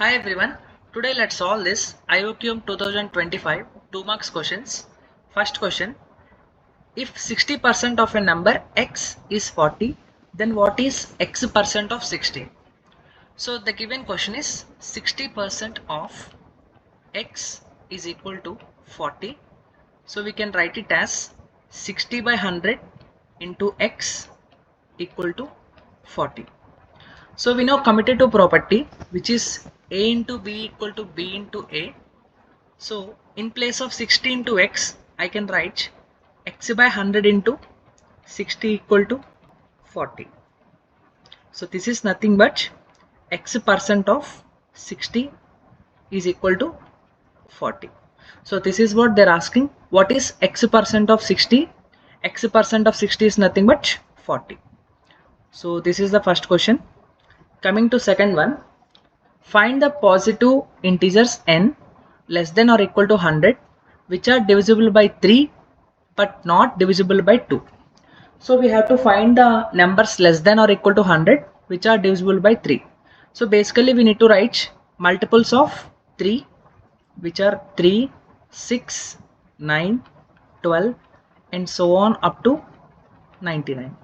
Hi everyone, today let's solve this IOQM 2025 2 marks questions. First question, if 60% of a number x is 40, then what is x percent of 60? So the given question is 60% of x is equal to 40. So we can write it as 60 by 100 into x equal to 40. So we know commutative property, which is a into b equal to b into a. So in place of 60 into x, I can write x by 100 into 60 equal to 40. So this is nothing but x percent of 60 is equal to 40. So this is what they're asking. What is x percent of 60? X percent of 60 is nothing but 40. So this is the first question. Coming to second one, find the positive integers n less than or equal to 100 which are divisible by 3 but not divisible by 2. So we have to find the numbers less than or equal to 100 which are divisible by 3. So basically we need to write multiples of 3, which are 3, 6, 9, 12 and so on up to 99.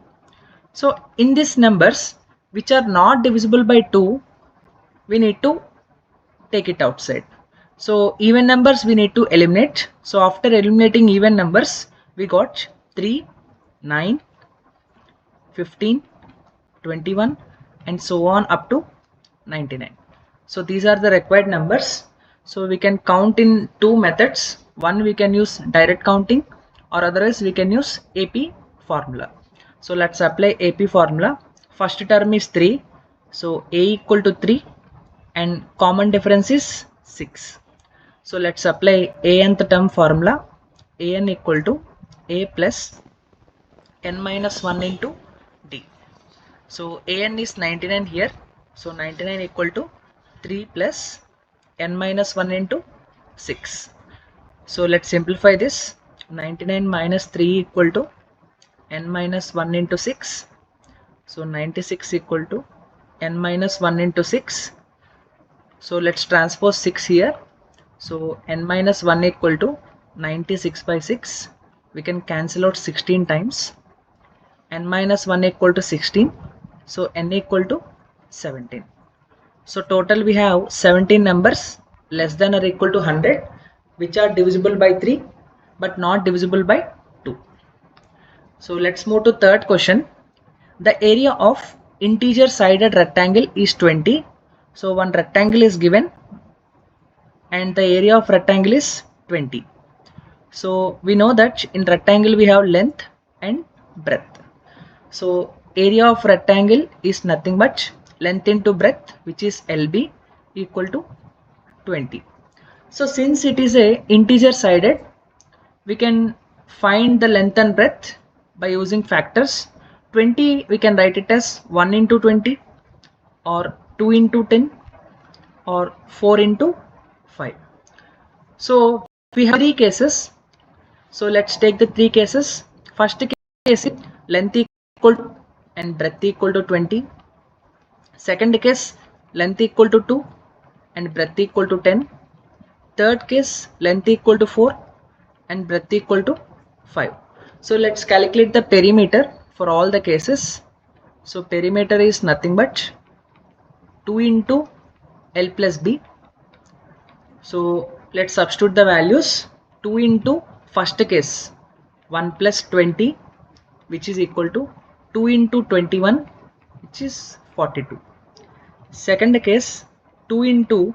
So in these numbers which are not divisible by 2, we need to take it outside. So even numbers we need to eliminate. So after eliminating even numbers, we got 3, 9, 15, 21 and so on up to 99. So these are the required numbers. So we can count in two methods. One, we can use direct counting, or otherwise we can use AP formula. So let's apply AP formula. First term is 3. So A equal to 3 and common difference is 6. So let's apply nth term formula. An equal to A plus n minus 1 into D. So an is 99 here. So 99 equal to 3 plus n minus 1 into 6. So let's simplify this. 99 minus 3 equal to n minus 1 into 6. So 96 equal to n minus 1 into 6. So let's transpose 6 here. So n minus 1 equal to 96 by 6. We can cancel out 16 times. N minus 1 equal to 16. So n equal to 17. So total we have 17 numbers less than or equal to 100 which are divisible by 3 but not divisible by 2. So let's move to third question. The area of integer sided rectangle is 20. So one rectangle is given and the area of rectangle is 20. So we know that in rectangle we have length and breadth. So area of rectangle is nothing but length into breadth, which is LB, equal to 20. So since it is a integer sided, we can find the length and breadth by using factors. 20 we can write it as 1 into 20 or 2 into 10 or 4 into 5. So we have three cases. So let's take the three cases. First case is length equal to and breadth equal to 20. Second case, length equal to 2 and breadth equal to 10. Third case, length equal to 4 and breadth equal to 5. So let's calculate the perimeter for all the cases. So perimeter is nothing but 2 into L plus B. So let's substitute the values. 2 into first case 1 plus 20, which is equal to 2 into 21, which is 42. Second case 2 into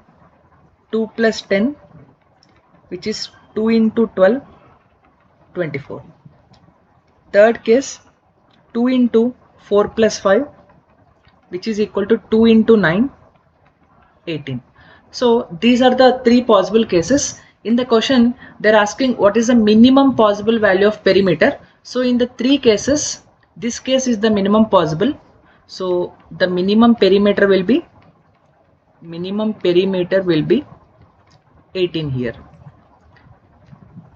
2 plus 10, which is 2 into 12, 24. Third case 2 into 4 plus 5, which is equal to 2 into 9, 18. So these are the three possible cases. In the question they're asking what is the minimum possible value of perimeter. So in the three cases, this case is the minimum possible. So the minimum perimeter will be 18 here.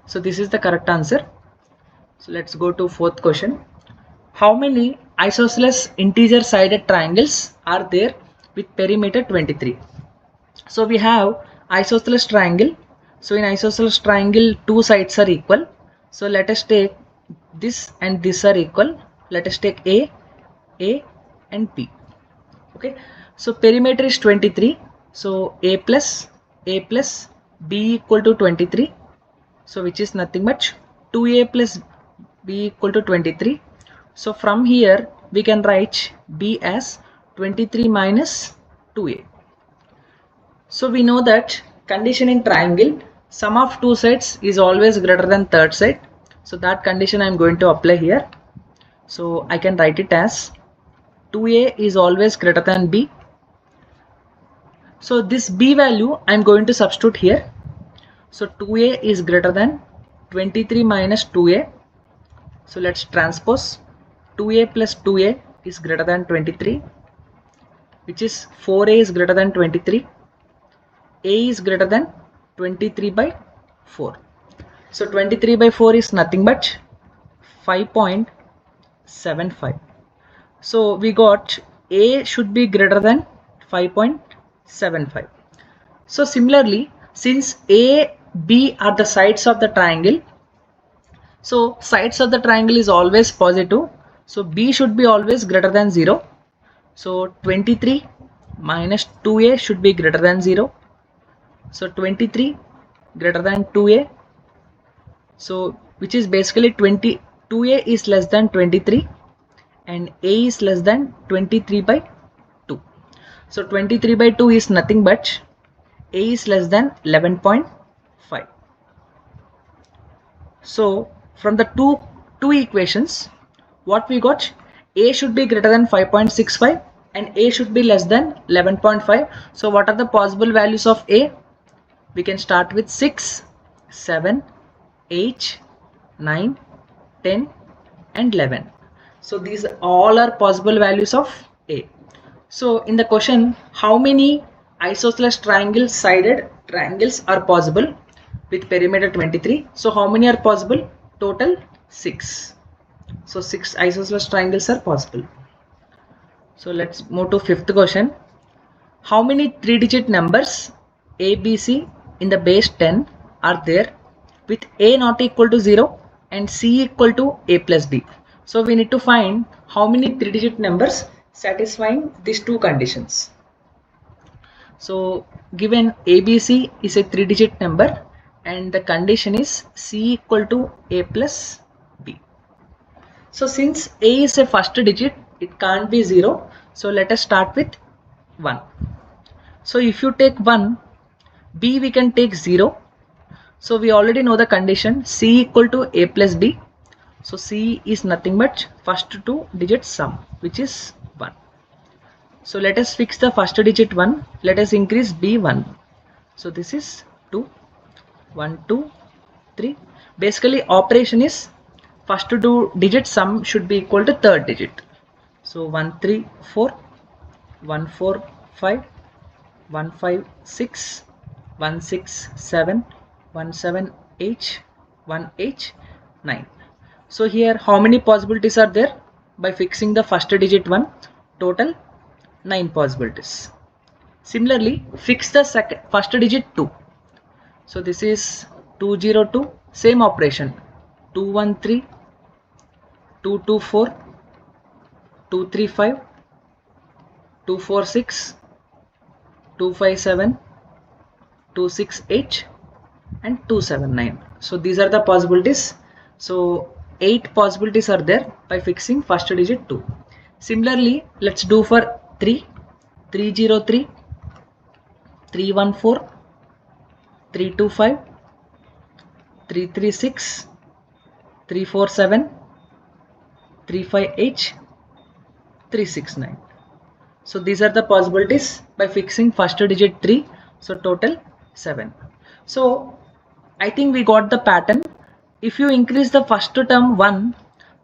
So this is the correct answer. So let's go to fourth question. How many isosceles integer sided triangles are there with perimeter 23? So we have isosceles triangle. So in isosceles triangle, two sides are equal. So let us take this and this are equal. Let us take A and B. Okay. So perimeter is 23. So A plus B equal to 23. So which is nothing but 2A plus B equal to 23. So from here we can write B as 23 minus 2A. So we know that condition in triangle, sum of two sides is always greater than third side. So that condition I am going to apply here. So I can write it as 2A is always greater than B. So this B value I am going to substitute here. So 2A is greater than 23 minus 2A. So let's transpose 2A plus 2A is greater than 23, which is 4A is greater than 23. A is greater than 23 by 4. So 23 by 4 is nothing but 5.75. So we got A should be greater than 5.75. So similarly, since A, B are the sides of the triangle, so sides of the triangle is always positive. So B should be always greater than 0. So 23 minus 2A should be greater than 0. So 23 greater than 2A. So which is basically 2A is less than 23 and A is less than 23 by 2. So 23 by 2 is nothing but A is less than 11.5. So from the two equations, what we got, A should be greater than 5.65 and A should be less than 11.5. So what are the possible values of A? We can start with 6, 7, 8, 9, 10 and 11. So these all are possible values of A. So in the question, how many isosceles triangle sided triangles are possible with perimeter 23? So how many are possible? Total 6. So 6 isosceles triangles are possible. So let's move to fifth question. How many 3-digit numbers A, B, C in the base 10 are there with A not equal to 0 and C equal to A plus B? So we need to find how many 3-digit numbers satisfying these two conditions. So given ABC is a 3-digit number and the condition is C equal to A plus B. So since A is a first digit, it can't be 0. So let us start with 1. So if you take 1, B we can take 0. So we already know the condition C equal to A plus B. So C is nothing but first two digits sum, which is 1. So let us fix the first digit 1. Let us increase B 1. So this is 2, 1, 2, 3. Basically operation is first two digit sum should be equal to third digit. So 1, 3, 4, 1, 4, 5, 1, 5, 6, 1, 6, 7, 1, 7, 8, 1, 8, 9. So here how many possibilities are there? By fixing the first digit 1, total 9 possibilities. Similarly, fix the first digit 2. So this is 202, same operation, 213, 224, 235, 246, 257, 268 and 279. So these are the possibilities. So 8 possibilities are there by fixing first digit 2. Similarly, let's do for 3, 303, 314, 325, 336, 347, 358, 369. So these are the possibilities by fixing first digit 3. So total 7. So I think we got the pattern. If you increase the first term 1,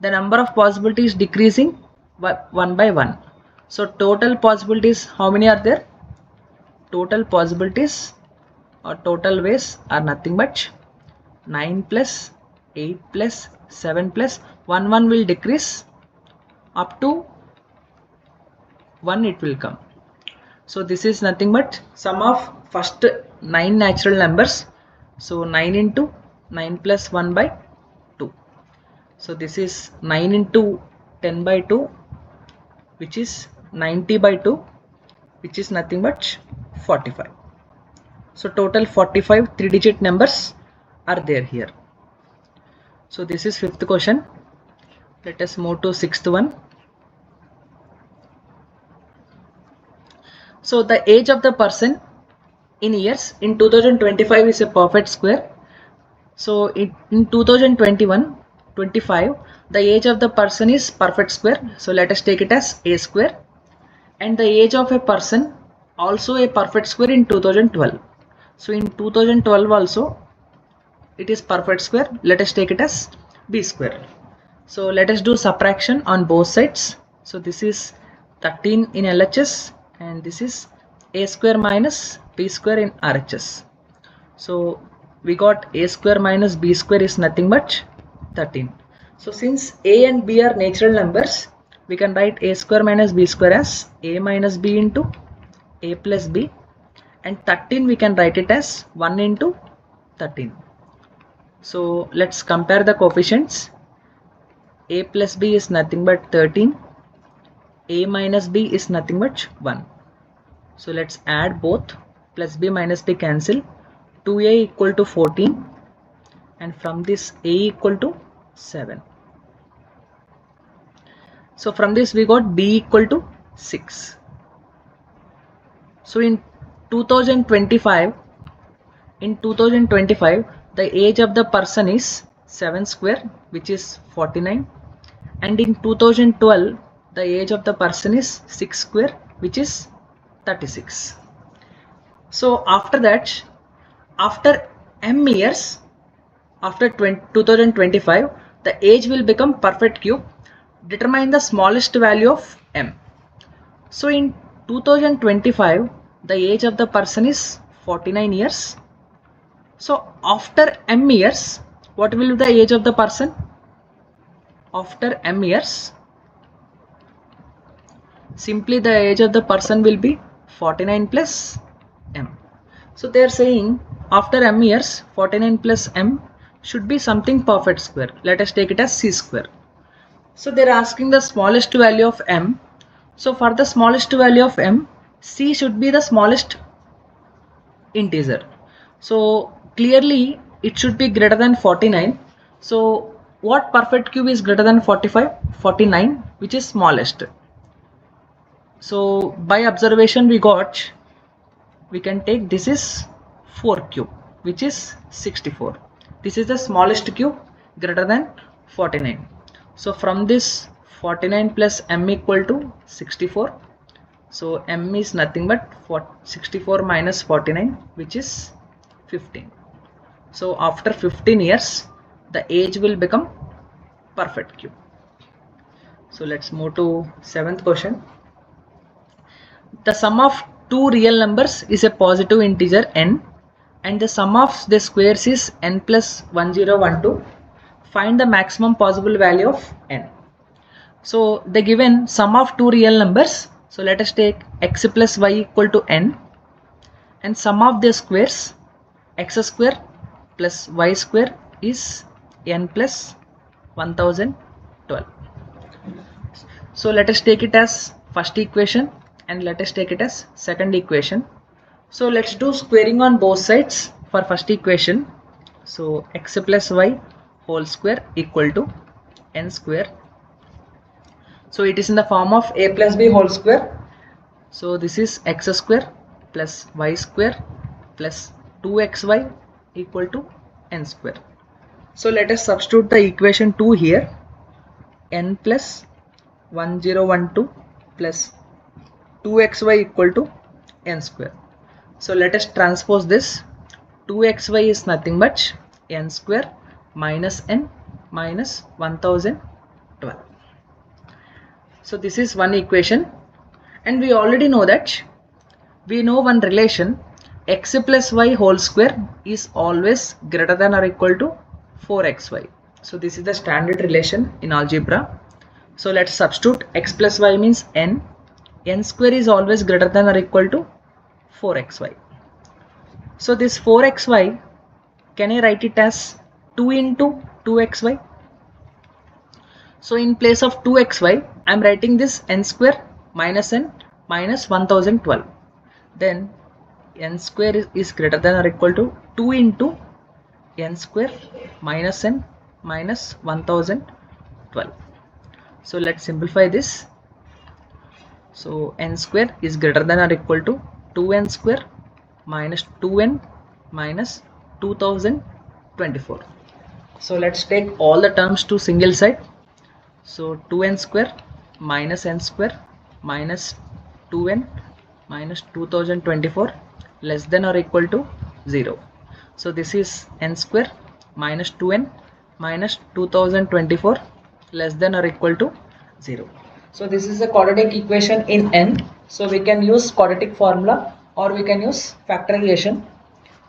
the number of possibilities decreasing 1 by 1. So total possibilities, how many are there? Total possibilities or total ways are nothing but 9 plus 8 plus 7 plus 1 will decrease up to 1 it will come. So this is nothing but sum of first 9 natural numbers. So 9 into 9 plus 1 by 2. So this is 9 into 10 by 2, which is 90 by 2, which is nothing but 45. So total 45 3-digit numbers are there here. So this is fifth question. Let us move to sixth one. So the age of the person in years in 2025 is a perfect square. So in 2021-25, the age of the person is perfect square. So let us take it as a square. And the age of a person also a perfect square in 2012. So in 2012 also it is perfect square. Let us take it as b square. So let us do subtraction on both sides. So this is 13 in LHS and this is a square minus b square in RHS. So we got a square minus b square is nothing but 13. So since a and b are natural numbers, we can write a square minus b square as a minus b into a plus b, and 13 we can write it as 1 into 13. So let's compare the coefficients. A plus b is nothing but 13. A minus b is nothing but 1. So let's add both. Plus b minus b cancel. 2a equal to 14, and from this a equal to 7. So from this we got b equal to 6. So in 2025, the age of the person is 7 square, which is 49, and in 2012 the age of the person is 6 square, which is 36. So after that, after m years, after 2025, the age will become perfect cube. Determine the smallest value of m. So in 2025, the age of the person is 49 years. So after m years, what will be the age of the person? After m years, simply the age of the person will be 49 plus m. So they are saying after m years, 49 plus m should be something perfect square. Let us take it as c square. So they are asking the smallest value of m. So for the smallest value of m, c should be the smallest integer. So clearly it should be greater than 49. So what perfect cube is greater than 45? 49, which is smallest. So by observation we can take this is 4 cube, which is 64. This is the smallest cube greater than 49. So from this 49 plus m equal to 64. So m is nothing but 64 minus 49, which is 15. So after 15 years, the age will become perfect cube. So let's move to 7th question. The sum of two real numbers is a positive integer n, and the sum of the squares is n plus 1012. Find the maximum possible value of n. So the given sum of two real numbers. So let us take x plus y equal to n, and sum of the squares x square plus y square is n plus 1012. So let us take it as first equation and let us take it as second equation. So let's do squaring on both sides for first equation. So x plus y whole square equal to n square. So it is in the form of a plus b whole square. So this is x square plus y square plus 2xy equal to n square. So let us substitute the equation 2 here. N plus 1012 plus 2xy equal to n square. So let us transpose this. 2xy is nothing but n square minus n minus 1012. So this is one equation, and we already know that we know one relation, x plus y whole square is always greater than or equal to 4xy. So this is the standard relation in algebra. So let's substitute. X plus y means n, n square is always greater than or equal to 4xy. So this 4xy, can I write it as 2 into 2xy? So in place of 2xy, I am writing this n square minus n minus 1012. Then n square is greater than or equal to 2 into n square minus n minus 1012. So let's simplify this. So n square is greater than or equal to 2n square minus 2n minus 2024. So let's take all the terms to single side. So 2n square minus n square minus 2n minus 2024 less than or equal to 0. So this is n square minus 2n minus 2024 less than or equal to 0. So this is the quadratic equation in n. So we can use quadratic formula or we can use factorization.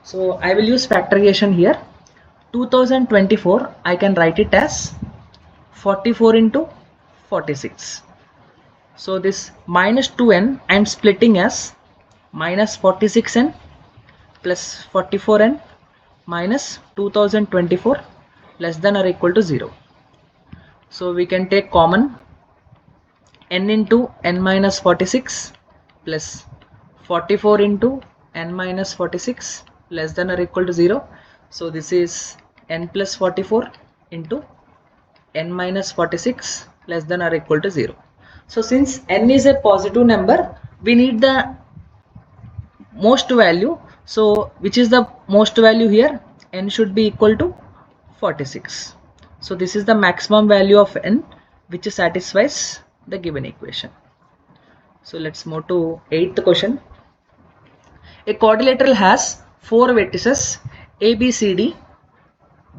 So I will use factorization here. 2024 I can write it as 44 into 46. So this minus 2n I am splitting as minus 46n plus 44n minus 2024 less than or equal to 0. So we can take common n into n minus 46 plus 44 into n minus 46 less than or equal to 0. So this is n plus 44 into n minus 46 less than or equal to 0. So since n is a positive number, we need the most value. So which is the most value here? N should be equal to 46. So this is the maximum value of n which satisfies the given equation. So let's move to 8th question. A quadrilateral has 4 vertices A, B, C, D.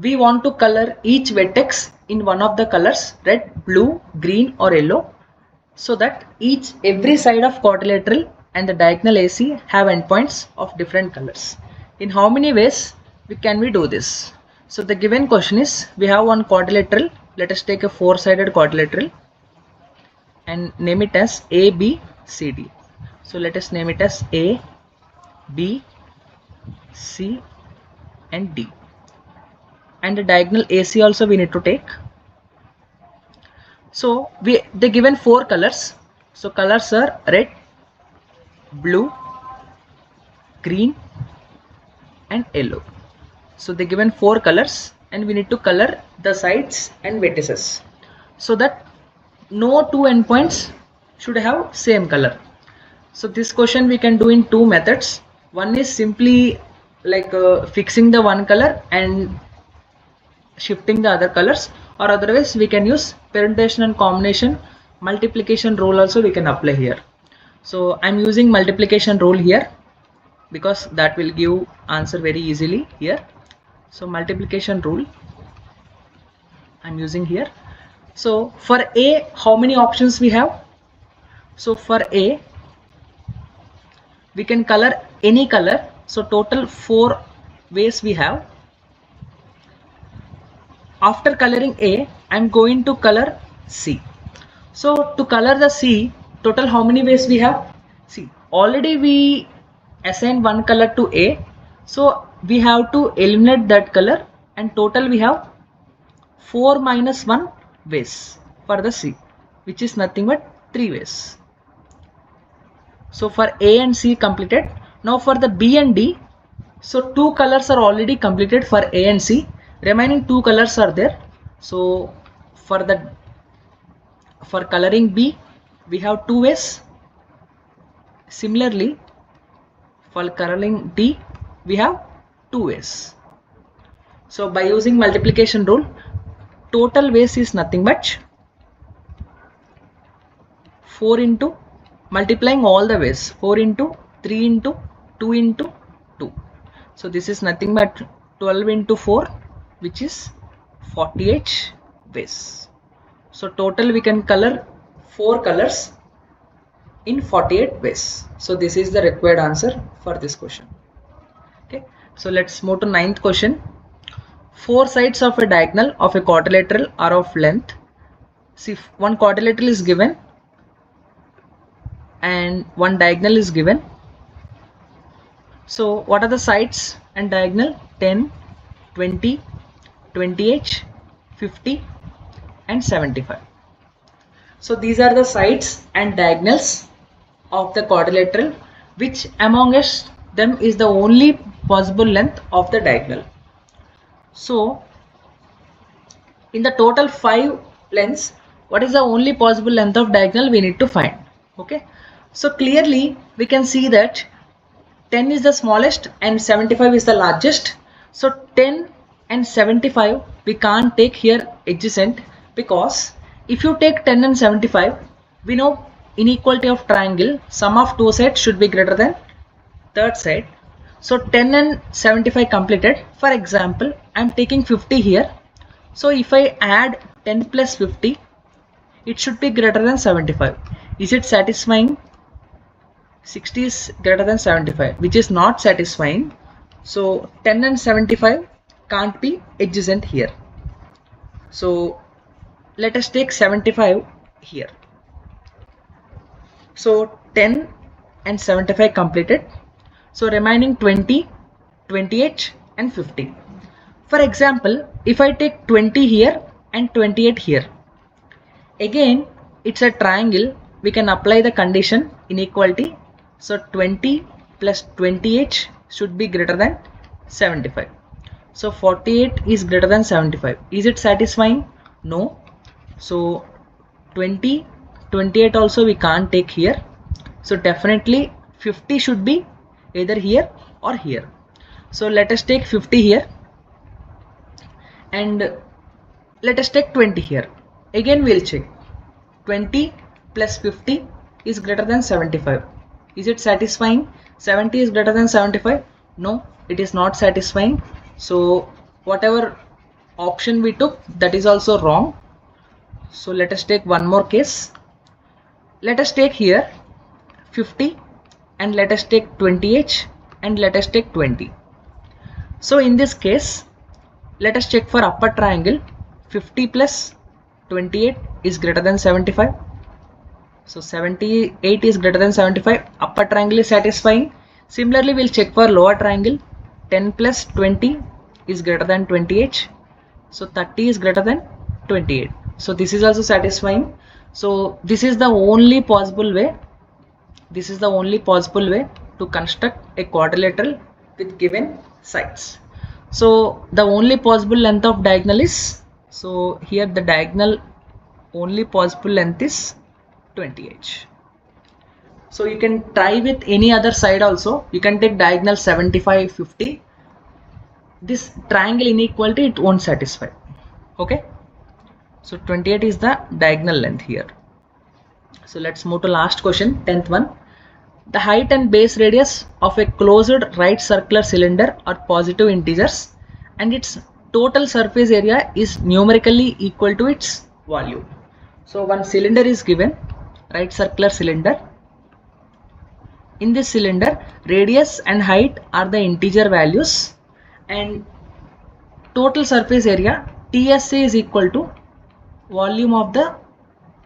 We want to color each vertex in one of the colors red, blue, green or yellow, so that every side of quadrilateral and the diagonal AC have endpoints of different colors. In how many ways can we do this? So the given question is, we have one quadrilateral. Let us take a 4-sided quadrilateral and name it as A, B, C, D. So let us name it as A, B, C and D. And the diagonal AC also we need to take. So they given 4 colors. So colors are red, blue, green and yellow. So they given 4 colors and we need to color the sides and vertices so that no 2 endpoints should have same color. So this question we can do in 2 methods. One is simply like fixing the one color and shifting the other colors, or otherwise we can use permutation and combination, multiplication rule also we can apply here. So I'm using multiplication rule here because that will give answer very easily here. So multiplication rule I'm using here. So for A, how many options we have? So for A, we can color any color. So total 4 ways we have. After coloring A, I am going to color C. So to color the C, total how many ways we have? See, already we assigned one color to A. So we have to eliminate that color and total we have 4 minus 1 ways for the C, which is nothing but 3 ways. So for A and C completed. Now for the B and D, so 2 colors are already completed for A and C. Remaining 2 colors are there. So for coloring B, we have 2 ways. Similarly, for coloring D, we have 2 ways. So by using multiplication rule, total ways is nothing but 4 into multiplying all the ways, 4 into 3 into 2 into 2. So this is nothing but 12 into 4, which is 48 ways. So total we can color 4 colors in 48 ways. So this is the required answer for this question. Okay, so let's move to 9th question. 4 sides of a diagonal of a quadrilateral are of length. See, one quadrilateral is given and one diagonal is given. So what are the sides and diagonal? 10, 20, 28, 50 and 75. So these are the sides and diagonals of the quadrilateral, which amongst them is the only possible length of the diagonal. So in the total 5 lengths, what is the only possible length of diagonal we need to find? Okay, so clearly we can see that 10 is the smallest and 75 is the largest. So 10 and 75 we can't take here adjacent, because if you take 10 and 75, we know inequality of triangle, sum of two sides should be greater than third side. So 10 and 75 completed. For example, I am taking 50 here. So if I add 10 plus 50, it should be greater than 75. Is it satisfying? 60 is greater than 75, which is not satisfying. So 10 and 75 can't be adjacent here. So let us take 75 here. So 10 and 75 completed. So remaining 20, 28 and 50. For example, if I take 20 here and 28 here, again it's a triangle, we can apply the condition inequality. So 20 plus 28 should be greater than 75. So 48 is greater than 75. Is it satisfying? No. So 20, 28 also we can't take here. So definitely 50 should be either here or here. So let us take 50 here and let us take 20 here. Again we'll check. 20 plus 50 is greater than 75. Is it satisfying? 70 is greater than 75? No, it is not satisfying. So whatever option we took, that is also wrong. So let us take one more case. Let us take here 50 and let us take 28 and let us take 20. So in this case, let us check for upper triangle. 50 plus 28 is greater than 75. So 78 is greater than 75. Upper triangle is satisfying. Similarly, we'll check for lower triangle. 10 plus 20 is greater than 28. So 30 is greater than 28. So this is also satisfying. So this is the only possible way. This is the only possible way to construct a quadrilateral with given sides. So the only possible length of diagonal is, so here the diagonal only possible length is 28. So you can try with any other side also. You can take diagonal 75, 50. This triangle inequality, it won't satisfy. Okay. So 28 is the diagonal length here. So let's move to last question, 10th one. The height and base radius of a closed right circular cylinder are positive integers and its total surface area is numerically equal to its volume. So one cylinder is given, right circular cylinder. In this cylinder, radius and height are the integer values and total surface area TSA is equal to volume of the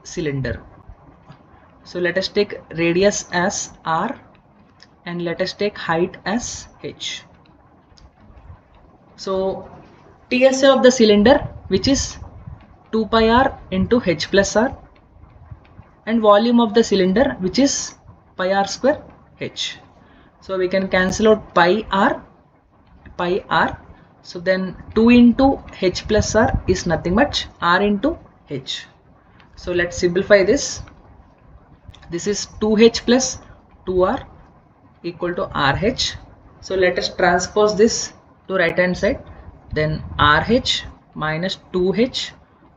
cylinder. So let us take radius as R and let us take height as H. So TSA of the cylinder, which is 2 pi R into H plus R, and volume of the cylinder, which is pi R square H. So we can cancel out pi R. So then 2 into H plus R is nothing but R into H. So let's simplify this. This is 2H plus 2R equal to RH. So let us transpose this to right hand side. Then RH minus 2H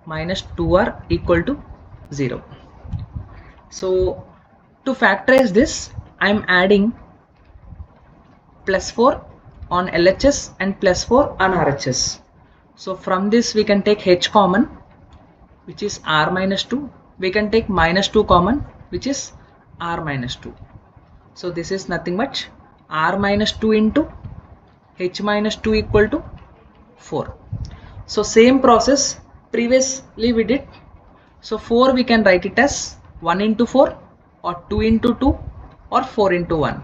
minus 2R equal to 0. So to factorize this, I am adding plus 4 on LHS and plus 4 on RHS. So from this we can take H common, which is R minus 2. We can take minus 2 common, which is R minus 2. So this is nothing but R minus 2 into H minus 2 equal to 4. So same process previously we did. So 4 we can write it as 1 into 4 or 2 into 2 or 4 into 1.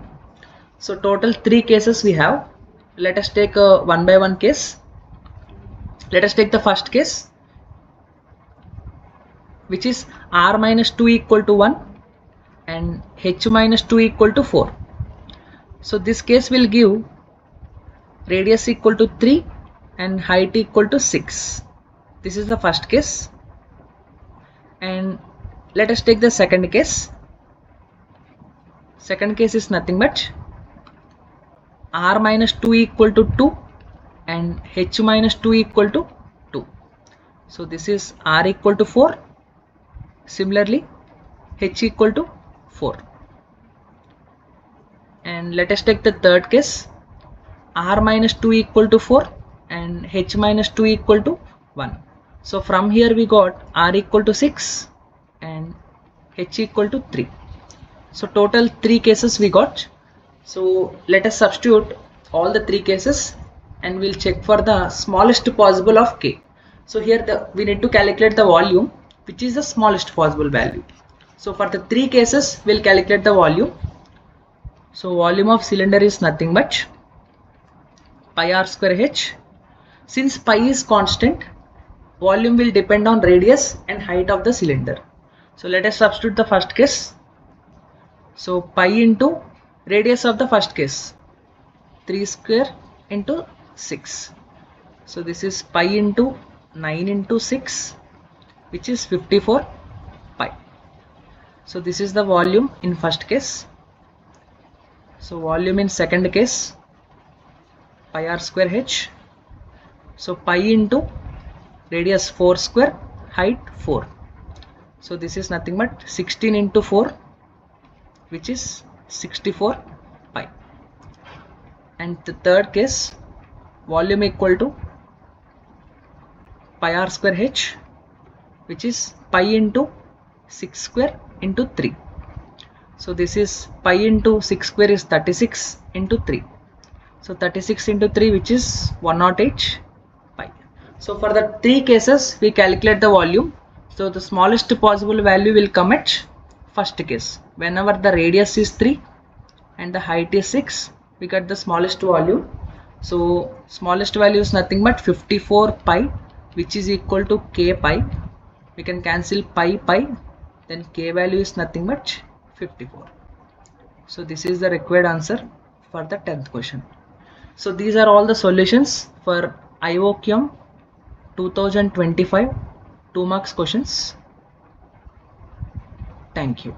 So total 3 cases we have. Let us take a one by one case. Let us take the first case, which is r minus 2 equal to 1 and h minus 2 equal to 4. So this case will give radius equal to 3 and height equal to 6. This is the first case. And let us take the second case. Second case is nothing but r minus 2 equal to 2 and h minus 2 equal to 2. So this is r equal to 4. Similarly, h equal to 4. And let us take the third case, r minus 2 equal to 4 and h minus 2 equal to 1. So from here we got r equal to 6 and h equal to 3. So total 3 cases we got. So let us substitute all the 3 cases and we'll check for the smallest possible of k. So here we need to calculate the volume, which is the smallest possible value. So for the 3 cases we'll calculate the volume. So volume of cylinder is nothing but pi r square h. Since pi is constant, volume will depend on radius and height of the cylinder. So let us substitute the first case. So pi into radius of the first case, 3 square into 6. So this is pi into 9 into 6, which is 54 pi. So this is the volume in first case. So volume in second case, pi r square h. So pi into radius 4 square, height 4. So this is nothing but 16 into 4, which is 64 pi. And the third case, volume equal to pi r square h, which is pi into 6 square into 3. So this is pi into 6 square is 36 into 3. So 36 into 3, which is 108 pi. So for the 3 cases we calculate the volume. So the smallest possible value will come at first case. Whenever the radius is 3 and the height is 6, we get the smallest volume. So smallest value is nothing but 54 pi, which is equal to k pi. We can cancel pi, then k value is nothing but 54. So this is the required answer for the 10th question. So these are all the solutions for IOQM 2025 2 marks questions. Thank you.